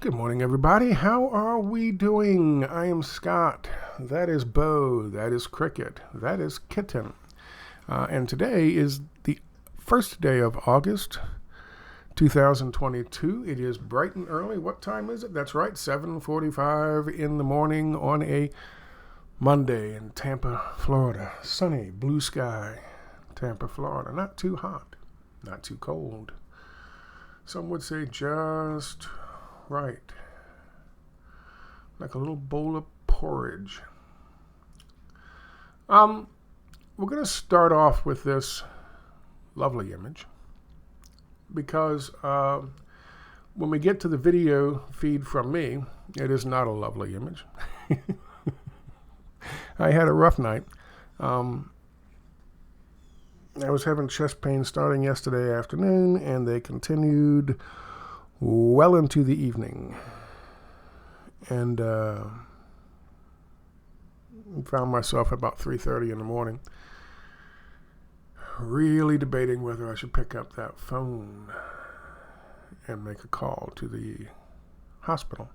Good morning, everybody. How are we doing? I am Scott. That is Bo. That is Cricket. That is Kitten. And today is the first day of August, 2022. It is bright and early. What time is it? That's right, 7:45 in the morning on a Monday in Tampa, Florida. Sunny, blue sky, Tampa, Florida. Not too hot, not too cold. Some would say just right. Like a little bowl of porridge. We're going to start off with this lovely image because when we get to the video feed from me, it is not a lovely image. I had a rough night. I was having chest pain starting yesterday afternoon, and they continued well into the evening. And found myself about 3:30 in the morning really debating whether I should pick up that phone and make a call to the hospital.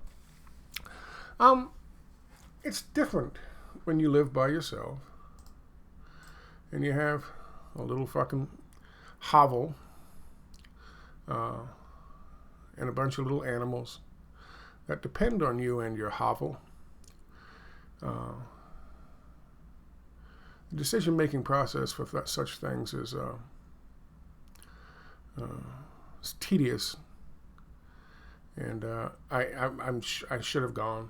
It's different when you live by yourself and you have a little fucking hovel and a bunch of little animals that depend on you and your hovel. The decision-making process for such things is tedious, and I should have gone.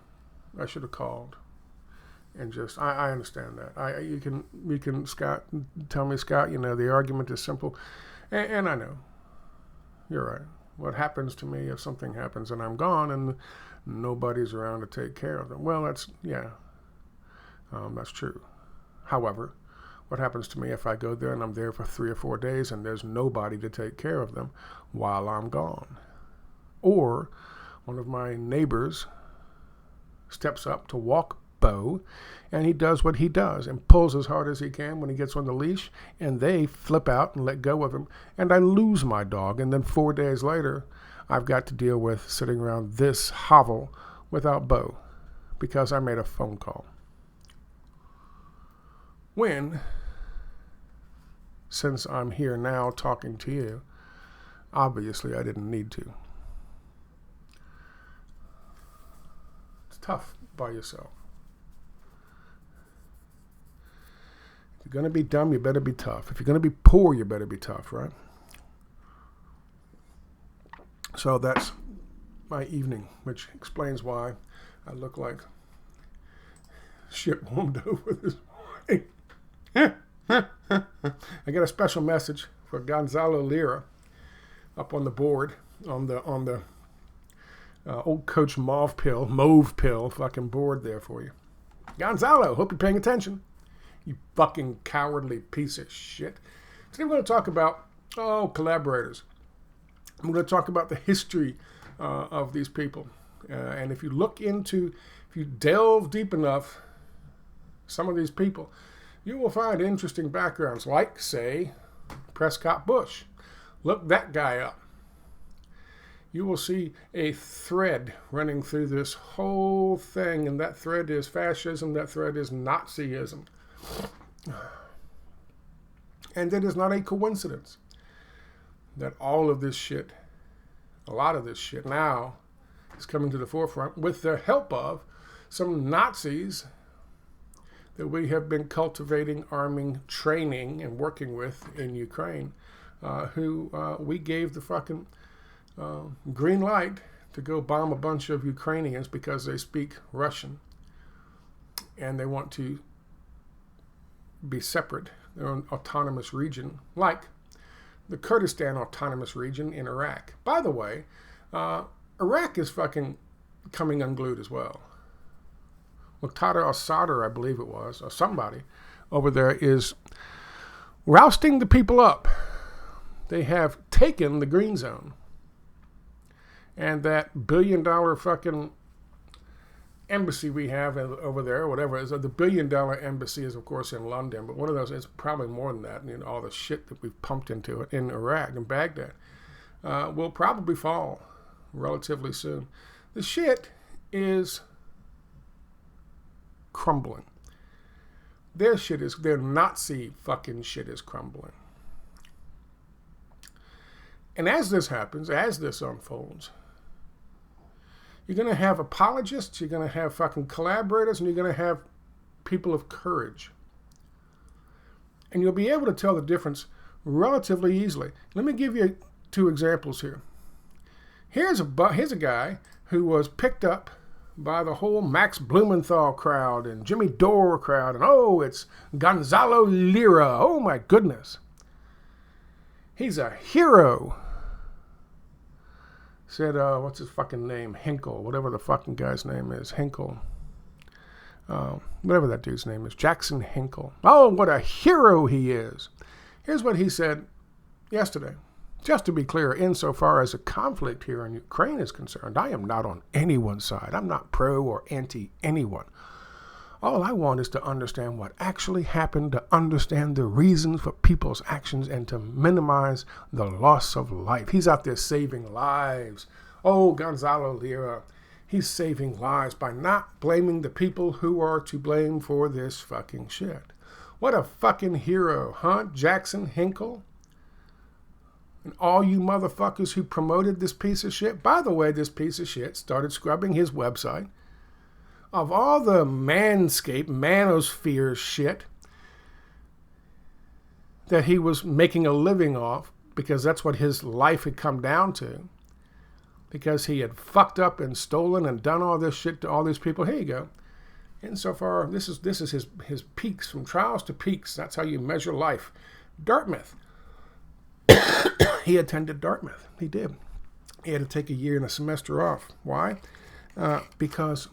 I should have called, and just I understand that. You can Scott tell me, Scott. You know the argument is simple, and I know you're right. What happens to me if something happens and I'm gone and nobody's around to take care of them? Well, that's true. However, what happens to me if I go there and I'm there for 3 or 4 days and there's nobody to take care of them while I'm gone? Or one of my neighbors steps up to walk Bo, and he does what he does and pulls as hard as he can when he gets on the leash, and they flip out and let go of him, and I lose my dog, and then 4 days later I've got to deal with sitting around this hovel without Bo because I made a phone call. When, since I'm here now talking to you, obviously I didn't need to. It's tough by yourself. If you're going to be dumb, you better be tough. If you're going to be poor, you better be tough, right? So that's my evening, which explains why I look like shit warmed over this morning. I got a special message for Gonzalo Lira up on the board on the old Coach Mauve pill fucking board there for you. Gonzalo, hope you're paying attention. You fucking cowardly piece of shit. Today we're going to talk about collaborators. I'm going to talk about the history of these people. And if you delve deep enough, some of these people, you will find interesting backgrounds, like, say, Prescott Bush. Look that guy up. You will see a thread running through this whole thing, and that thread is fascism, that thread is Nazism. And it is not a coincidence that all of this shit, a lot of this shit now, is coming to the forefront with the help of some Nazis that we have been cultivating, arming, training, and working with in Ukraine, who we gave the fucking green light to go bomb a bunch of Ukrainians because they speak Russian and they want to be separate, their own autonomous region, like the Kurdistan Autonomous Region in Iraq. By the way, Iraq is fucking coming unglued as well. Muqtada al-Sadr, I believe it was, or somebody over there is rousting the people up. They have taken the green zone. And that $1 billion fucking embassy we have over there, whatever it is, the $1 billion embassy is, of course, in London, but one of those is probably more than that, and all the shit that we've pumped into it in Iraq and Baghdad will probably fall relatively soon. The shit is crumbling. Their Nazi fucking shit is crumbling. And as this happens, as this unfolds, you're going to have apologists, you're going to have fucking collaborators, and you're going to have people of courage. And you'll be able to tell the difference relatively easily. Let me give you 2 examples here. Here's a guy who was picked up by the whole Max Blumenthal crowd and Jimmy Dore crowd, and oh, it's Gonzalo Lira. Oh my goodness. He's a hero. Said, what's his fucking name? Hinkle, whatever the fucking guy's name is. Hinkle. Whatever that dude's name is. Jackson Hinkle. Oh, what a hero he is. Here's what he said yesterday. Just to be clear, insofar as a conflict here in Ukraine is concerned, I am not on anyone's side. I'm not pro or anti anyone. All I want is to understand what actually happened, to understand the reasons for people's actions, and to minimize the loss of life. He's out there saving lives. Oh, Gonzalo Lira, he's saving lives by not blaming the people who are to blame for this fucking shit. What a fucking hero, huh, Jackson Hinkle? And all you motherfuckers who promoted this piece of shit. By the way, this piece of shit started scrubbing his website. Of all the manosphere shit that he was making a living off, because that's what his life had come down to, because he had fucked up and stolen and done all this shit to all these people. Here you go. Insofar, this is his peaks, from trials to peaks. That's how you measure life. Dartmouth. He attended Dartmouth. He did. He had to take a year and a semester off. Why? Because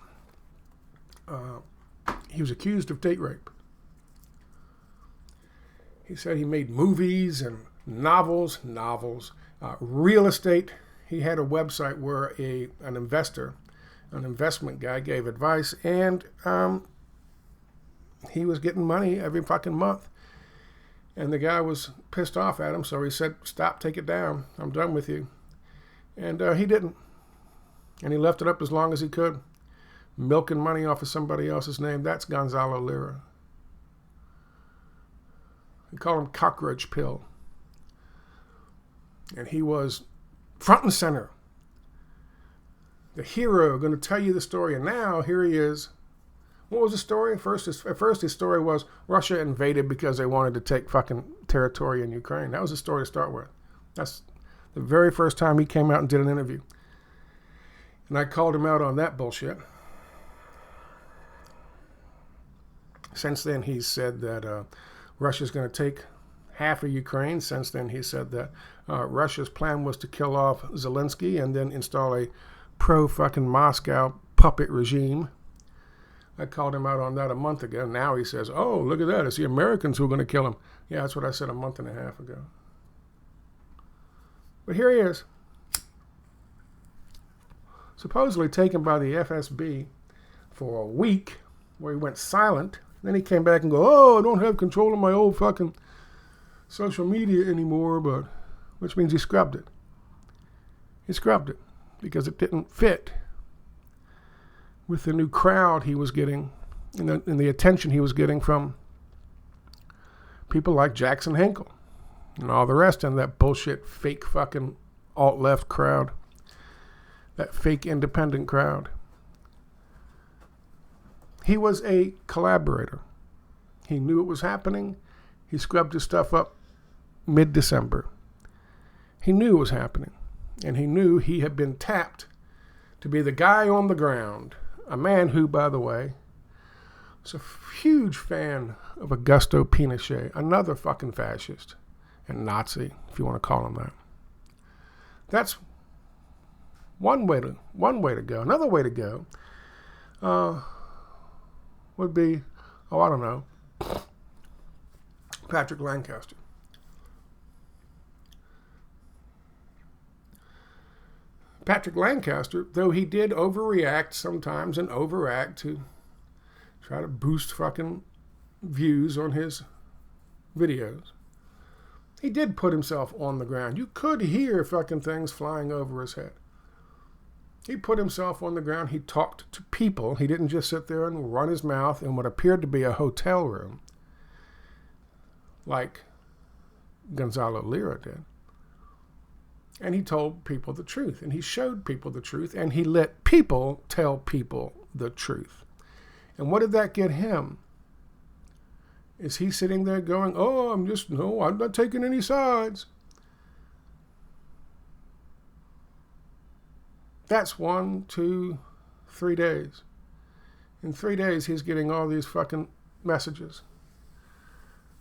he was accused of date rape. He said he made movies and novels, real estate. He had a website where an investment guy gave advice, and he was getting money every fucking month. And the guy was pissed off at him, so he said, stop, take it down. I'm done with you. And he didn't. And he left it up as long as he could, milking money off of somebody else's name. That's Gonzalo Lira. We call him Cockroach Pill. And he was front and center. The hero, going to tell you the story. And now, here he is. What was the story? At first his story was Russia invaded because they wanted to take fucking territory in Ukraine. That was the story to start with. That's the very first time he came out and did an interview. And I called him out on that bullshit. Since then, he's said that Russia's going to take half of Ukraine. Since then, he said that Russia's plan was to kill off Zelensky and then install a pro-fucking Moscow puppet regime. I called him out on that a month ago. Now he says, oh, look at that. It's the Americans who are going to kill him. Yeah, that's what I said a month and a half ago. But here he is. Supposedly taken by the FSB for a week, where he went silent. Then he came back and go, oh, I don't have control of my old fucking social media anymore, but which means he scrubbed it. He scrubbed it because it didn't fit with the new crowd he was getting and the attention he was getting from people like Jackson Hinkle and all the rest and that bullshit fake fucking alt-left crowd, that fake independent crowd. He was a collaborator. He knew it was happening. He scrubbed his stuff up mid-December. He knew it was happening, and he knew he had been tapped to be the guy on the ground. A man who, by the way, was a huge fan of Augusto Pinochet, another fucking fascist and Nazi, if you want to call him that. That's one way to go. Another way to go would be, I don't know, Patrick Lancaster. Patrick Lancaster, though he did overreact sometimes and overact to try to boost fucking views on his videos, he did put himself on the ground. You could hear fucking things flying over his head. He put himself on the ground. He talked to people. He didn't just sit there and run his mouth in what appeared to be a hotel room, like Gonzalo Lira did. And he told people the truth, and he showed people the truth, and he let people tell people the truth. And what did that get him? Is he sitting there going, oh, I'm not taking any sides? That's 1, 2, 3 days. In 3 days, he's getting all these fucking messages.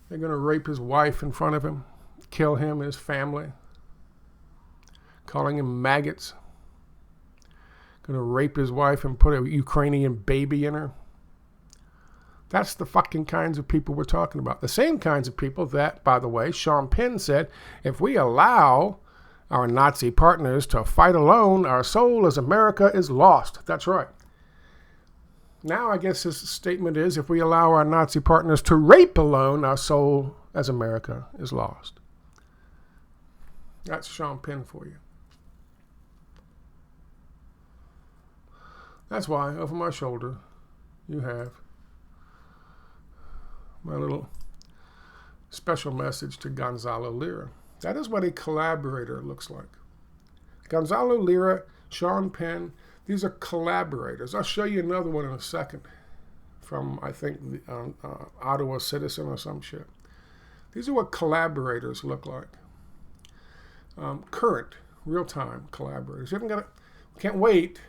They're going to rape his wife in front of him, kill him and his family, calling him maggots. Going to rape his wife and put a Ukrainian baby in her. That's the fucking kinds of people we're talking about. The same kinds of people that, by the way, Sean Penn said, if we allow our Nazi partners to fight alone, our soul as America is lost. That's right. Now I guess his statement is, if we allow our Nazi partners to rape alone, our soul as America is lost. That's Sean Penn for you. That's why over my shoulder you have my little special message to Gonzalo Lira. That is what a collaborator looks like. Gonzalo Lira, Sean Penn, these are collaborators. I'll show you another one in a second from, I think, the Ottawa Citizen or some shit. These are what collaborators look like. Current, real-time collaborators. You haven't got to, can't wait.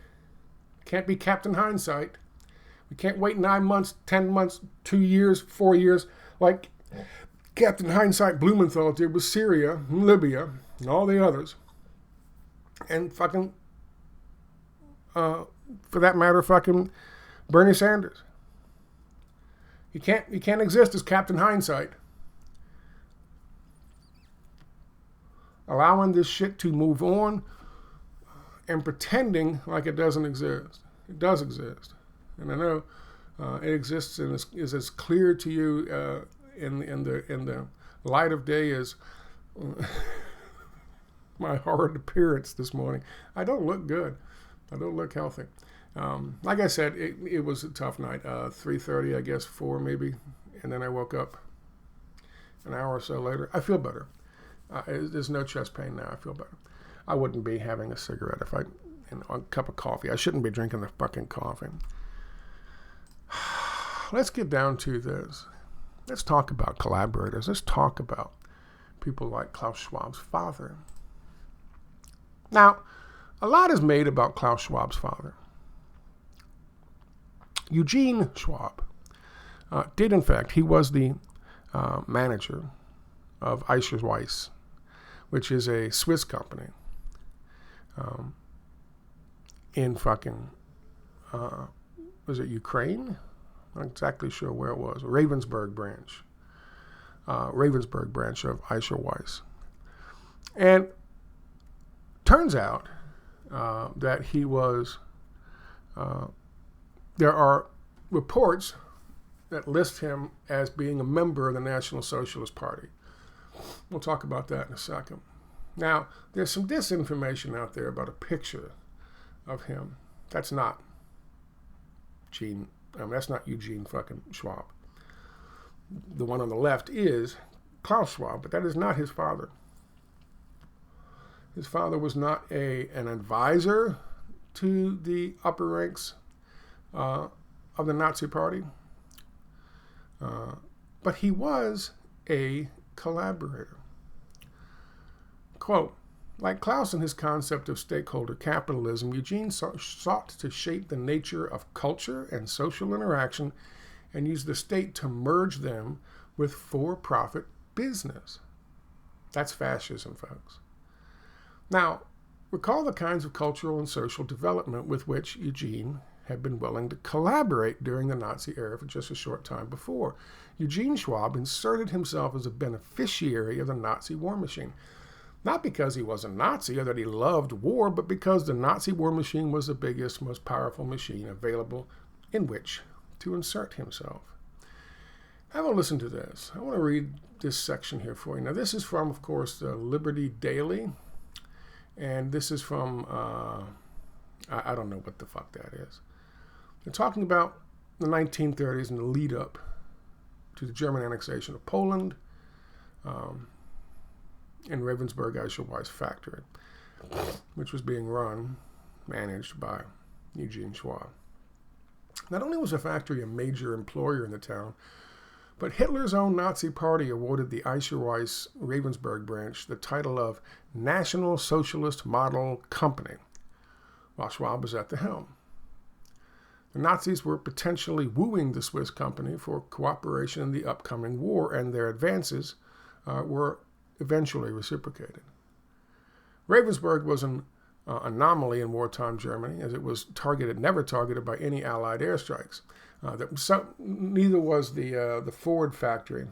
Can't be Captain Hindsight. We can't wait 9 months, 10 months, 2 years, 4 years, like Captain Hindsight Blumenthal did with Syria, and Libya, and all the others. And fucking, for that matter, fucking Bernie Sanders. You can't exist as Captain Hindsight. Allowing this shit to move on and pretending like it doesn't exist. It does exist. And I know it exists and is as clear to you in the light of day as my horrid appearance this morning. I don't look good. I don't look healthy. Like I said, it was a tough night. 3:30, I guess, 4 maybe, and then I woke up an hour or so later. I feel better. There's no chest pain now. I feel better. I wouldn't be having a cigarette if and a cup of coffee. I shouldn't be drinking the fucking coffee. Let's get down to this. Let's talk about collaborators. Let's talk about people like Klaus Schwab's father. Now, a lot is made about Klaus Schwab's father. Eugene Schwab did, in fact, he was the manager of Eicher Weiss, which is a Swiss company in fucking, was it Ukraine? I'm not exactly sure where it was. Ravensburg branch of Eicher Weiss. And turns out that he was, there are reports that list him as being a member of the National Socialist Party. We'll talk about that in a second. Now, there's some disinformation out there about a picture of him. That's not that's not Eugene fucking Schwab. The one on the left is Klaus Schwab, but that is not his father. His father was not an advisor to the upper ranks of the Nazi Party, but he was a collaborator. Quote, like Klaus and his concept of stakeholder capitalism, Eugene sought to shape the nature of culture and social interaction and use the state to merge them with for-profit business. That's fascism, folks. Now, recall the kinds of cultural and social development with which Eugene had been willing to collaborate during the Nazi era for just a short time before. Eugene Schwab inserted himself as a beneficiary of the Nazi war machine. Not because he was a Nazi or that he loved war, but because the Nazi war machine was the biggest, most powerful machine available in which to insert himself. Have a listen to this. I want to read this section here for you. Now, this is from, of course, the Liberty Daily, and this is from I don't know what the fuck that is. They're talking about the 1930s and the lead up to the German annexation of Poland in Ravensburg Eicher-Weiss factory, which was being managed by Eugene Schwab. Not only was the factory a major employer in the town, but Hitler's own Nazi party awarded the Eicher-Weiss Ravensburg branch the title of National Socialist Model Company, while Schwab was at the helm. The Nazis were potentially wooing the Swiss company for cooperation in the upcoming war, and their advances were eventually reciprocated. Ravensburg was an anomaly in wartime Germany, as it was never targeted by any Allied airstrikes. Neither was the Ford factory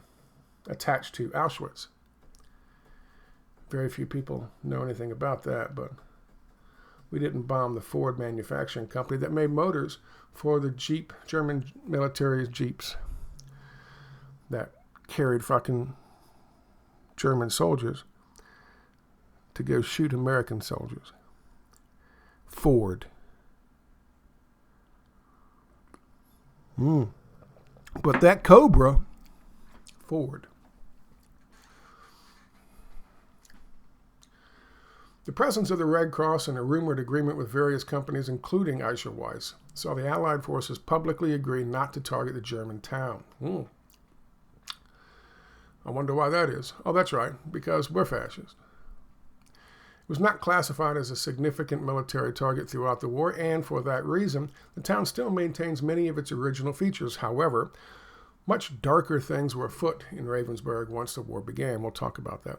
attached to Auschwitz. Very few people know anything about that, but we didn't bomb the Ford manufacturing company that made motors for the German military Jeeps that carried fucking German soldiers to go shoot American soldiers. Ford. But that Cobra, Ford. The presence of the Red Cross and a rumored agreement with various companies, including Eicher-Weiss, saw the Allied forces publicly agree not to target the German town. I wonder why that is. Oh, that's right, because we're fascist. It was not classified as a significant military target throughout the war, and for that reason, the town still maintains many of its original features. However, much darker things were afoot in Ravensburg once the war began. We'll talk about that.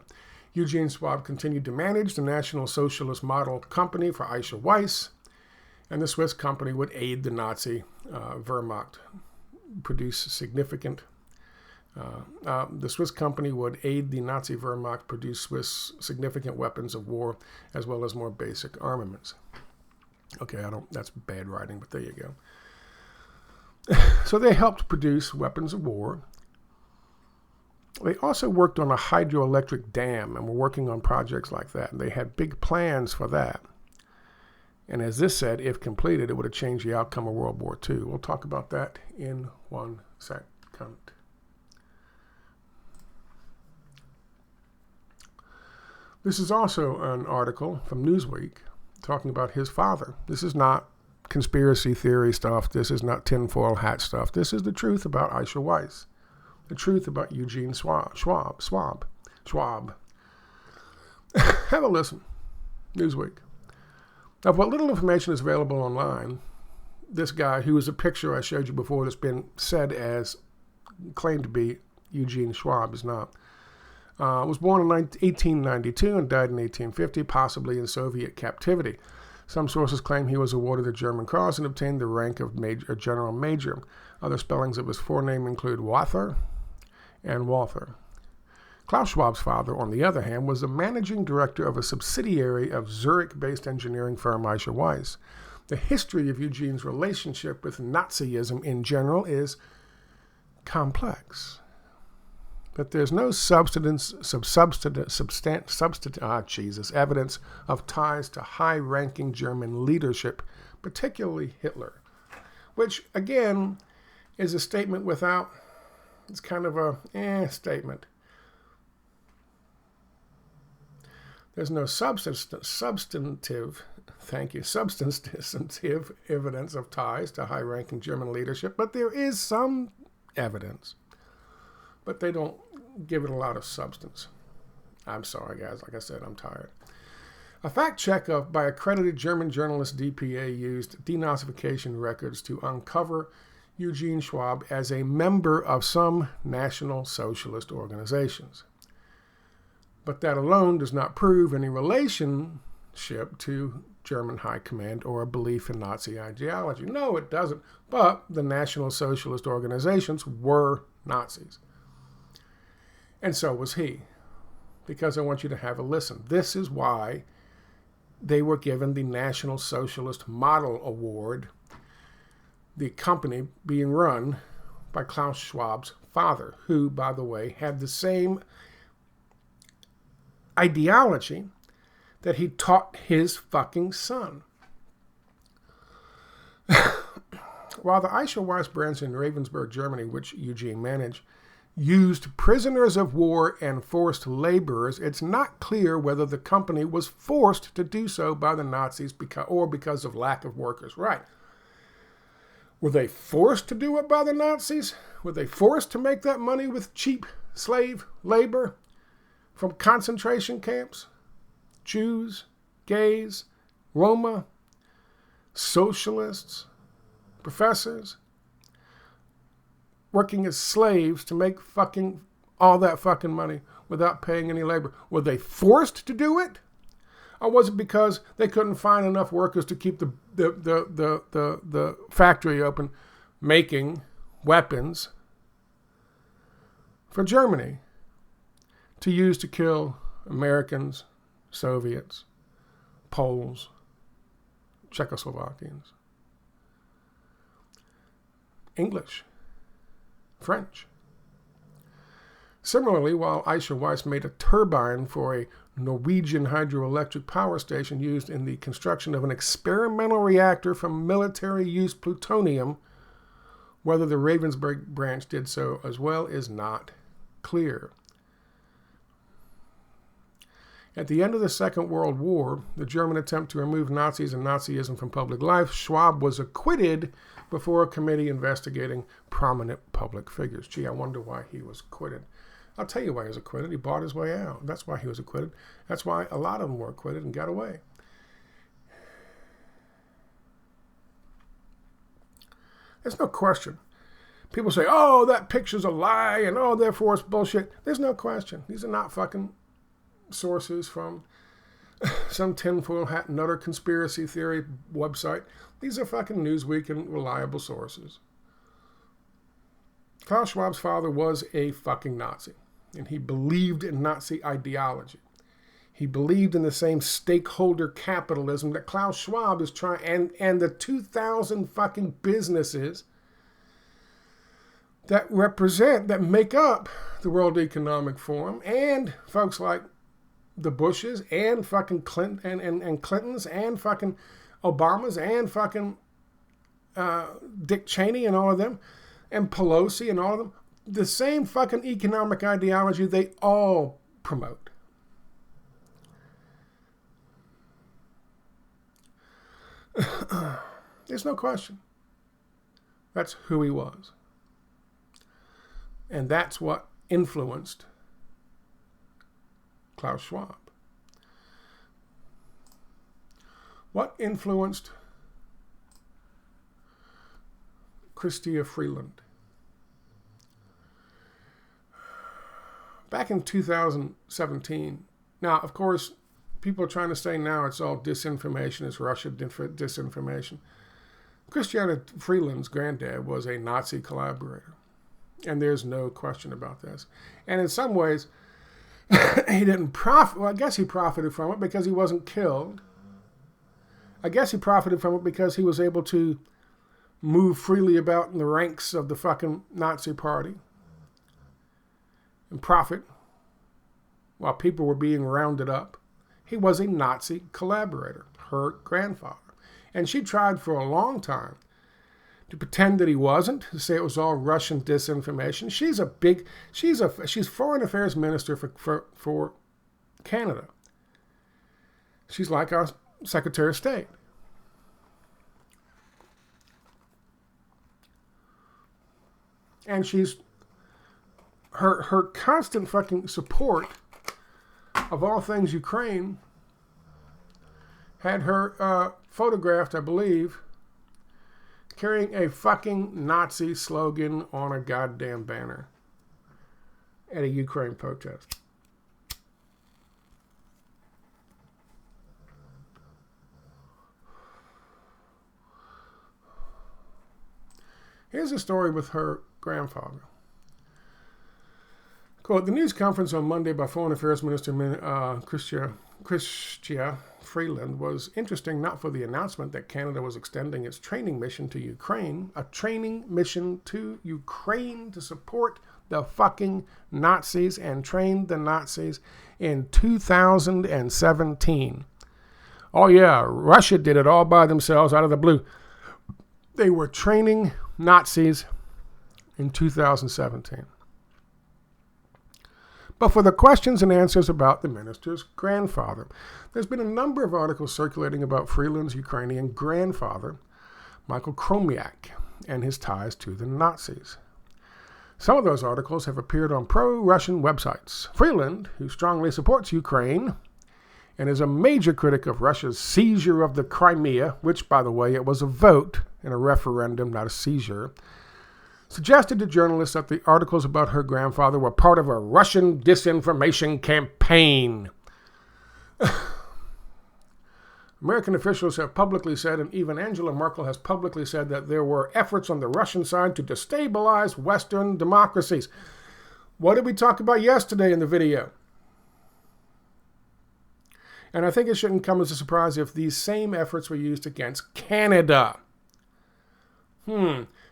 Eugene Schwab continued to manage the National Socialist Model Company for Eicher-Weiss, and the Swiss company would aid the Nazi Wehrmacht produce significant significant weapons of war, as well as more basic armaments. Okay, that's bad writing, but there you go. So they helped produce weapons of war. They also worked on a hydroelectric dam and were working on projects like that. And they had big plans for that. And as this said, if completed, it would have changed the outcome of World War II. We'll talk about that in 1 second. This is also an article from Newsweek talking about his father. This is not conspiracy theory stuff. This is not tinfoil hat stuff. This is the truth about Eicher-Weiss. The truth about Eugene Schwab. Have a listen. Newsweek. Of what little information is available online, this guy, who is a picture I showed you before that's been said as claimed to be Eugene Schwab, is not. Was born in 1892 and died in 1850, possibly in Soviet captivity. Some sources claim he was awarded the German Cross and obtained the rank of General Major. Other spellings of his forename include Walther and Walther. Klaus Schwab's father, on the other hand, was the managing director of a subsidiary of Zurich-based engineering firm Eicher-Weiss. The history of Eugene's relationship with Nazism in general is complex. But there's no evidence of ties to high-ranking German leadership, particularly Hitler, which, again, is a statement without, it's kind of a statement. There's no substantive evidence of ties to high-ranking German leadership, but there is some evidence. But they don't give it a lot of substance. I'm sorry, guys. Like I said, I'm tired. A fact check by accredited German journalist DPA used denazification records to uncover Eugene Schwab as a member of some National Socialist organizations. But that alone does not prove any relationship to German high command or a belief in Nazi ideology. No, it doesn't. But the National Socialist organizations were Nazis. And so was he. Because I want you to have a listen. This is why they were given the National Socialist Model Award, the company being run by Klaus Schwab's father, who, by the way, had the same ideology that he taught his fucking son. While the Eicher Weiss branch in Ravensburg, Germany, which Eugene managed, used prisoners of war and forced laborers, it's not clear whether the company was forced to do so by the Nazis because of lack of workers. Right. Were they forced to do it by the Nazis? Were they forced to make that money with cheap slave labor from concentration camps? Jews, gays, Roma, socialists, professors, working as slaves to make fucking all that fucking money without paying any labor. Were they forced to do it? Or was it because they couldn't find enough workers to keep the factory open making weapons for Germany to use to kill Americans, Soviets, Poles, Czechoslovakians, English, French? Similarly, while Eicher Weiss made a turbine for a Norwegian hydroelectric power station used in the construction of an experimental reactor from military-use plutonium, whether the Ravensburg branch did so as well is not clear. At the end of the Second World War, the German attempt to remove Nazis and Nazism from public life, Schwab was acquitted before a committee investigating prominent public figures. Gee, I wonder why he was acquitted. I'll tell you why he was acquitted. He bought his way out. That's why he was acquitted. That's why a lot of them were acquitted and got away. There's no question. People say, oh, that picture's a lie, and oh, therefore it's bullshit. There's no question. These are not fucking sources from some tinfoil hat nutter conspiracy theory website. These are fucking Newsweek and reliable sources. Klaus Schwab's father was a fucking Nazi, and he believed in Nazi ideology. He believed in the same stakeholder capitalism that Klaus Schwab is trying, and the 2,000 fucking businesses that make up the World Economic Forum, and folks like the Bushes and fucking Clinton and Clintons and fucking Obamas and fucking Dick Cheney and all of them, and Pelosi and all of them, the same fucking economic ideology they all promote. There's no question. That's who he was. And that's what influenced Klaus Schwab. What influenced Chrystia Freeland? Back in 2017, now, of course, people are trying to say now it's all disinformation, it's Russia disinformation. Chrystia Freeland's granddad was a Nazi collaborator, and there's no question about this. And in some ways, he didn't profit. Well, I guess he profited from it because he wasn't killed. I guess he profited from it because he was able to move freely about in the ranks of the fucking Nazi party and profit while people were being rounded up. He was a Nazi collaborator, her grandfather. And she tried for a long time to pretend that he wasn't, to say it was all Russian disinformation. She's foreign affairs minister for Canada. She's like our Secretary of State. And she's her constant fucking support of all things Ukraine had her photographed, I believe, carrying a fucking Nazi slogan on a goddamn banner at a Ukraine protest. Here's a story with her grandfather. Quote, the news conference on Monday by Foreign Affairs Minister Chrystia Freeland was interesting not for the announcement that Canada was extending its training mission to Ukraine, a training mission to Ukraine to support the fucking Nazis and train the Nazis in 2017. Oh yeah, Russia did it all by themselves out of the blue. they were training Nazis in 2017. But for the questions and answers about the minister's grandfather, there's been a number of articles circulating about Freeland's Ukrainian grandfather, Michael Chromiak, and his ties to the Nazis. Some of those articles have appeared on pro-Russian websites. Freeland, who strongly supports Ukraine and is a major critic of Russia's seizure of the Crimea, which, by the way, it was a vote in a referendum, not a seizure, suggested to journalists that the articles about her grandfather were part of a Russian disinformation campaign. American officials have publicly said, and even Angela Merkel has publicly said, that there were efforts on the Russian side to destabilize Western democracies. What did we talk about yesterday in the video? And I think it shouldn't come as a surprise if these same efforts were used against Canada.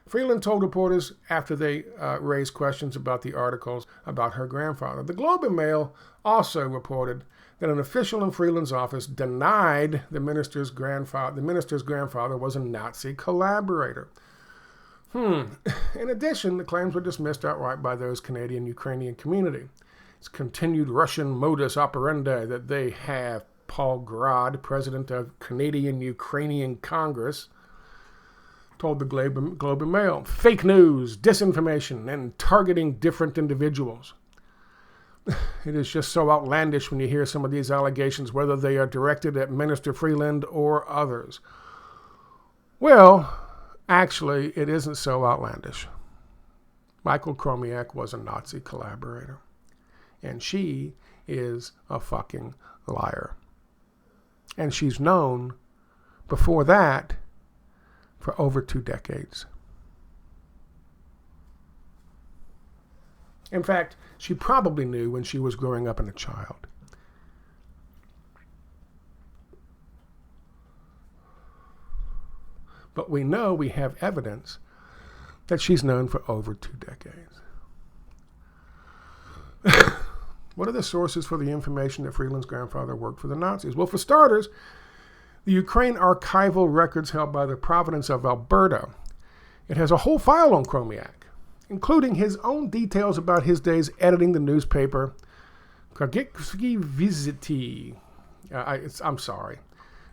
Freeland told reporters after they raised questions about the articles about her grandfather. The Globe and Mail also reported that an official in Freeland's office denied the minister's grandfather was a Nazi collaborator. In addition, the claims were dismissed outright by those Canadian-Ukrainian community. It's continued Russian modus operandi that they have. Paul Grod, president of Canadian-Ukrainian Congress, told the Globe and Mail. Fake news, disinformation, and targeting different individuals. It is just so outlandish when you hear some of these allegations, whether they are directed at Minister Freeland or others. Well, actually, it isn't so outlandish. Michael Chromiak was a Nazi collaborator, and she is a fucking liar. And she's known before that for over 2 decades. In fact, she probably knew when she was growing up and a child. But we know we have evidence that she's known for over 2 decades. What are the sources for the information that Freeland's grandfather worked for the Nazis? Well, for starters, the Ukraine archival records held by the Province of Alberta. It has a whole file on Chromiak, including his own details about his days editing the newspaper Kragiewski Vizity. I'm sorry.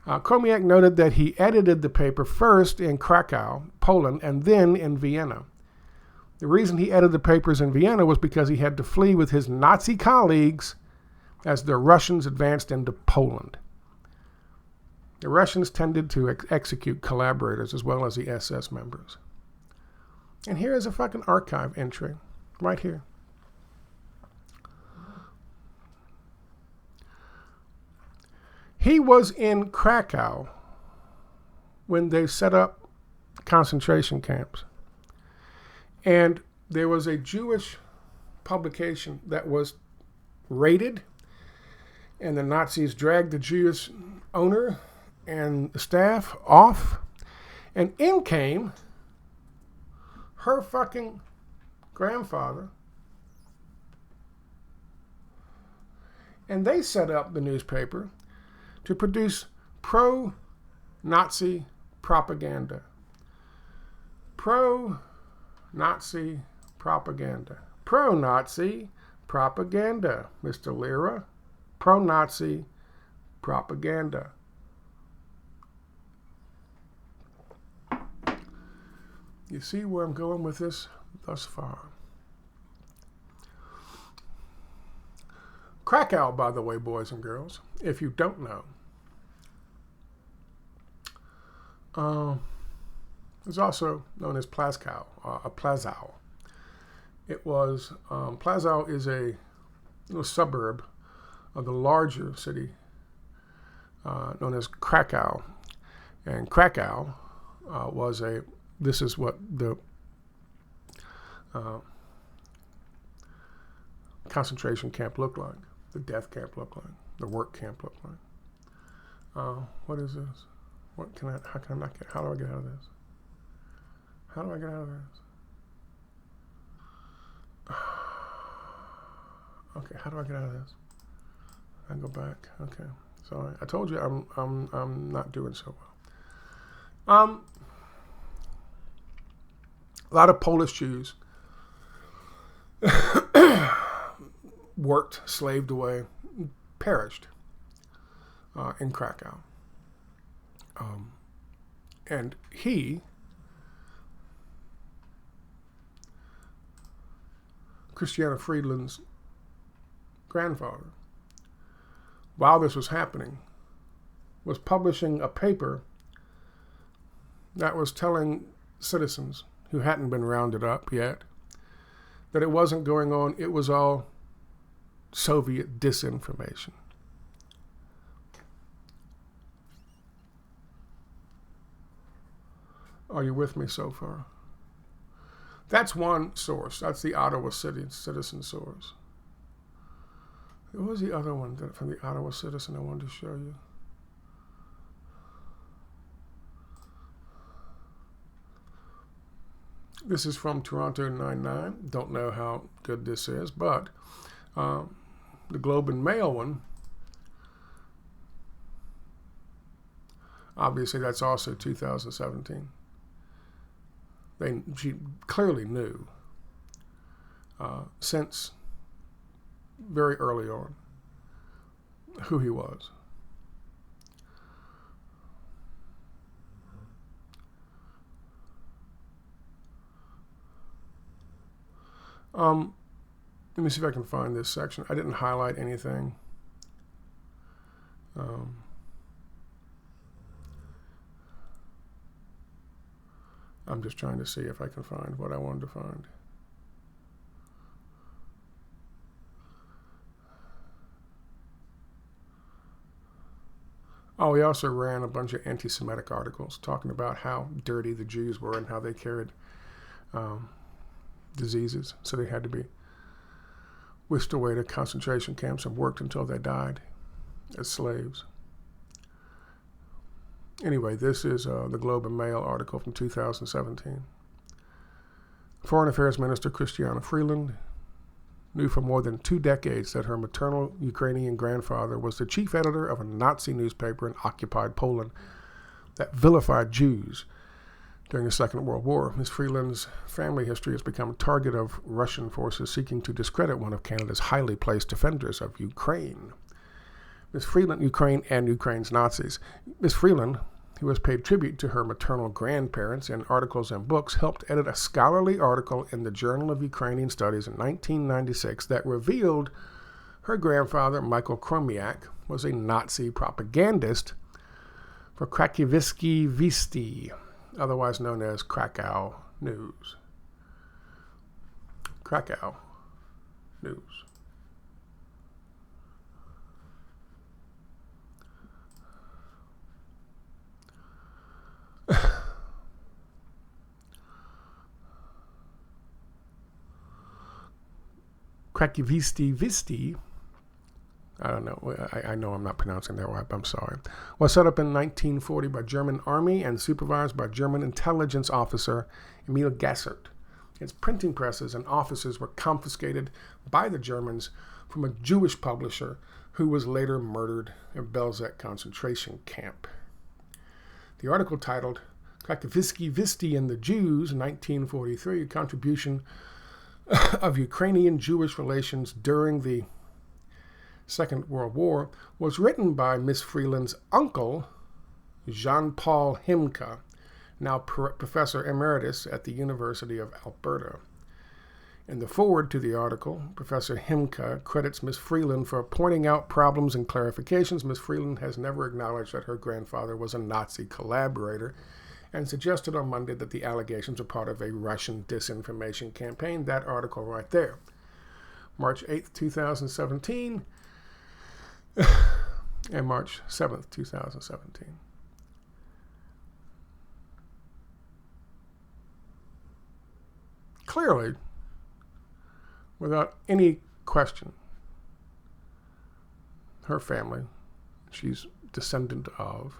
Chromiak noted that he edited the paper first in Krakow, Poland, and then in Vienna. The reason he edited the papers in Vienna was because he had to flee with his Nazi colleagues as the Russians advanced into Poland. The Russians tended to execute collaborators as well as the SS members. And here is a fucking archive entry, right here. He was in Krakow when they set up concentration camps. And there was a Jewish publication that was raided, and the Nazis dragged the Jewish owner and the staff off, and in came her fucking grandfather, and they set up the newspaper to produce pro-Nazi propaganda. Pro-Nazi propaganda. Pro-Nazi propaganda, Mr. Lira. Pro-Nazi propaganda. You see where I'm going with this thus far? Krakow, by the way, boys and girls, if you don't know, is also known as Plazkow, Plazow. It was, Plazow is a little suburb of the larger city known as Krakow. And Krakow was this is what the concentration camp looked like, the death camp looked like, the work camp looked like. What is this? How do I get out of this? How do I get out of this? Okay, how do I get out of this? I go back. Okay, sorry. I told you I'm not doing so well. A lot of Polish Jews worked, slaved away, perished in Krakow. And he, Christiana Freeland's grandfather, while this was happening, was publishing a paper that was telling citizens who hadn't been rounded up yet that it wasn't going on, it was all Soviet disinformation. Are you with me so far? That's one source. That's the Ottawa Citizen source. What was the other one from the Ottawa Citizen I wanted to show you? This is from Toronto 99. Don't know how good this is, but the Globe and Mail one, obviously that's also 2017. She clearly knew since very early on who he was. Let me see if I can find this section. I didn't highlight anything. I'm just trying to see if I can find what I wanted to find. Oh, he also ran a bunch of anti-Semitic articles talking about how dirty the Jews were and how they carried diseases, so they had to be whisked away to concentration camps and worked until they died as slaves. Anyway, this is the Globe and Mail article from 2017. Foreign Affairs Minister Christiana Freeland knew for more than 2 decades that her maternal Ukrainian grandfather was the chief editor of a Nazi newspaper in occupied Poland that vilified Jews during the Second World War. Ms. Freeland's family history has become a target of Russian forces seeking to discredit one of Canada's highly placed defenders of Ukraine. Ms. Freeland, Ukraine and Ukraine's Nazis. Ms. Freeland, who has paid tribute to her maternal grandparents in articles and books, helped edit a scholarly article in the Journal of Ukrainian Studies in 1996 that revealed her grandfather, Michael Chromiak, was a Nazi propagandist for Krakowski Visti, otherwise known as Krakow News. Krakow News. Krakowski, I don't know. I know I'm not pronouncing that right. I'm sorry. Was set up in 1940 by German army and supervised by German intelligence officer Emil Gassert. Its printing presses and offices were confiscated by the Germans from a Jewish publisher who was later murdered in Belzec concentration camp. The article titled Krakowski Visti and the Jews, 1943, a contribution of Ukrainian-Jewish relations during the Second World War, was written by Miss Freeland's uncle, Jean-Paul Himka, now Professor Emeritus at the University of Alberta. In the foreword to the article, Professor Himka credits Miss Freeland for pointing out problems and clarifications. Miss Freeland has never acknowledged that her grandfather was a Nazi collaborator and suggested on Monday that the allegations are part of a Russian disinformation campaign. That article right there. March 8th, 2017 and March 7th, 2017. Clearly, without any question, her family, she's descendant of,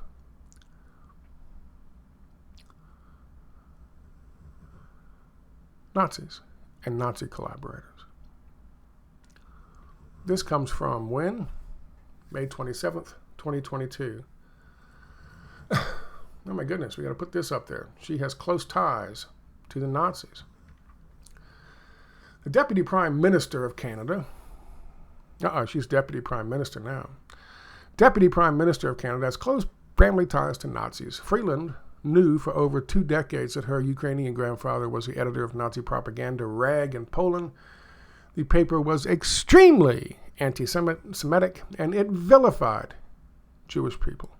Nazis and Nazi collaborators. This comes from when? May 27th, 2022. Oh my goodness, we got to put this up there. She has close ties to the Nazis. The Deputy Prime Minister of Canada, she's Deputy Prime Minister now. Deputy Prime Minister of Canada has close family ties to Nazis. Freeland knew for over 2 decades that her Ukrainian grandfather was the editor of Nazi propaganda rag in Poland. The paper was extremely anti-Semitic, and it vilified Jewish people.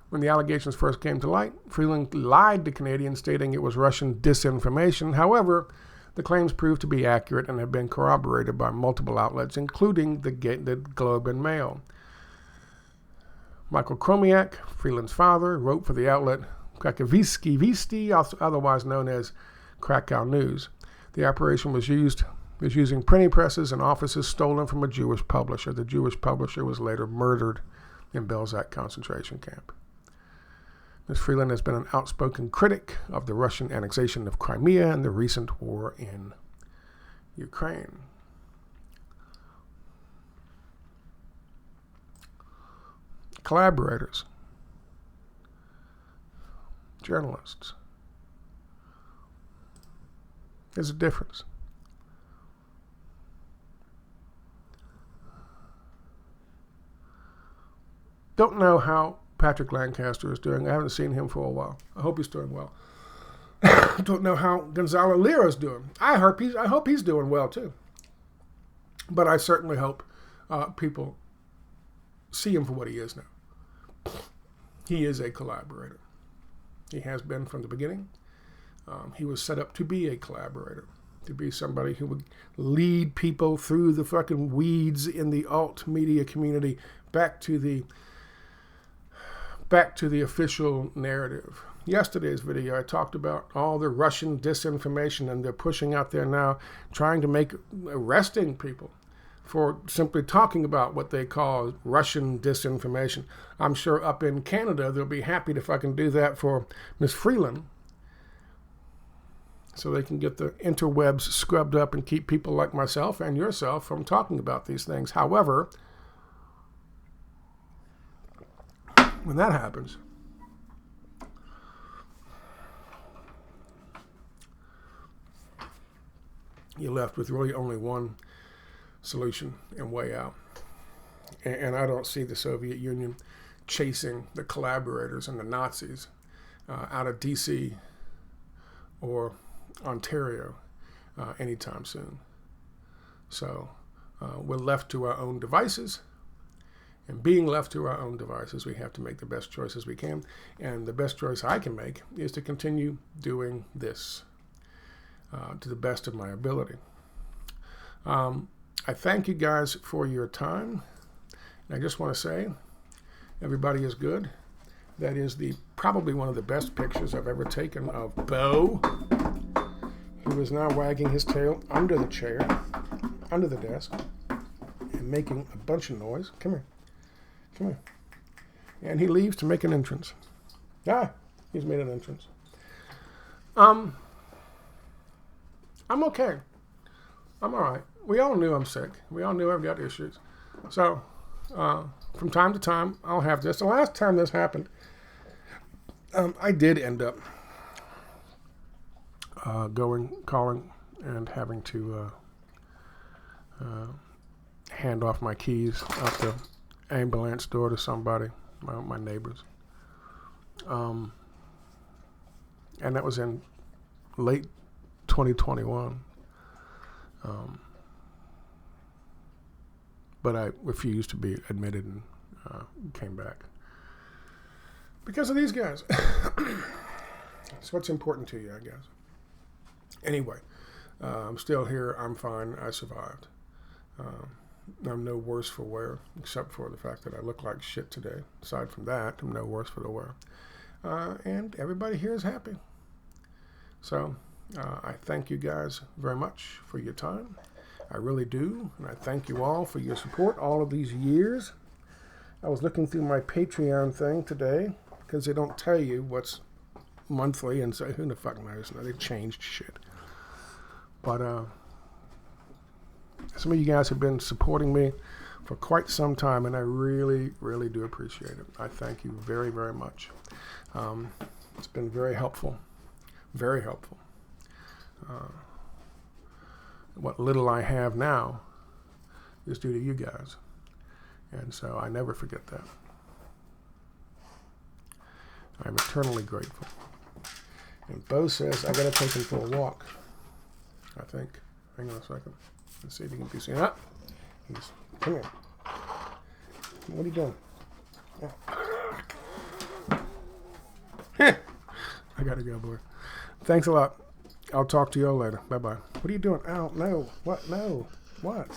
When the allegations first came to light, Freeland lied to Canadians, stating it was Russian disinformation. However, the claims proved to be accurate and have been corroborated by multiple outlets, including the Globe and Mail. Michael Chromiak, Freeland's father, wrote for the outlet Krakowski Wieści, otherwise known as Krakow News. The operation was using printing presses and offices stolen from a Jewish publisher. The Jewish publisher was later murdered in Belzec concentration camp. Ms. Freeland has been an outspoken critic of the Russian annexation of Crimea and the recent war in Ukraine. Collaborators, journalists. There's a difference. Don't know how Patrick Lancaster is doing. I haven't seen him for a while. I hope he's doing well. Don't know how Gonzalo Lira is doing. I hope he's doing well too. But I certainly hope people see him for what he is now. He is a collaborator. He has been from the beginning. He was set up to be a collaborator, to be somebody who would lead people through the fucking weeds in the alt media community back to the official narrative. Yesterday's video, I talked about all the Russian disinformation, and they're pushing out there now, trying to arresting people for simply talking about what they call Russian disinformation. I'm sure up in Canada, they'll be happy to fucking do that for Ms. Freeland, so they can get the interwebs scrubbed up and keep people like myself and yourself from talking about these things. However, when that happens, you're left with really only one solution and way out. And I don't see the Soviet Union chasing the collaborators and the Nazis out of D.C. or Ontario anytime soon. So we're left to our own devices. And being left to our own devices, we have to make the best choices we can. And the best choice I can make is to continue doing this to the best of my ability. I thank you guys for your time. And I just want to say, everybody is good. That is probably one of the best pictures I've ever taken of Bo, who is now wagging his tail under the chair, under the desk, and making a bunch of noise. Come here. Come here. And he leaves to make an entrance. He's made an entrance. I'm okay. I'm all right. We all knew I'm sick. We all knew I've got issues. So, from time to time, I'll have this. The last time this happened, I did end up calling, and having to hand off my keys out the ambulance door to somebody, my neighbors. And that was in late 2021. But I refused to be admitted and came back because of these guys. That's what's important to you, I guess. Anyway, I'm still here. I'm fine. I survived. I'm no worse for wear, except for the fact that I look like shit today. Aside from that, I'm no worse for the wear. And everybody here is happy. So I thank you guys very much for your time. I really do. And I thank you all for your support all of these years. I was looking through my Patreon thing today, because they don't tell you what's monthly, and so who the fuck knows? Now, they changed shit. But some of you guys have been supporting me for quite some time, and I really, really do appreciate it. I thank you very, very much. It's been very helpful Very helpful. What little I have now is due to you guys. And so I never forget that. I'm eternally grateful. And Bo says I gotta take him for a walk. I think. Hang on a second. Let's see if he can be seen. Ah! Come here. What are you doing? Yeah. I gotta go, boy. Thanks a lot. I'll talk to you all later. Bye-bye. What are you doing? Ow, no. What? No. What?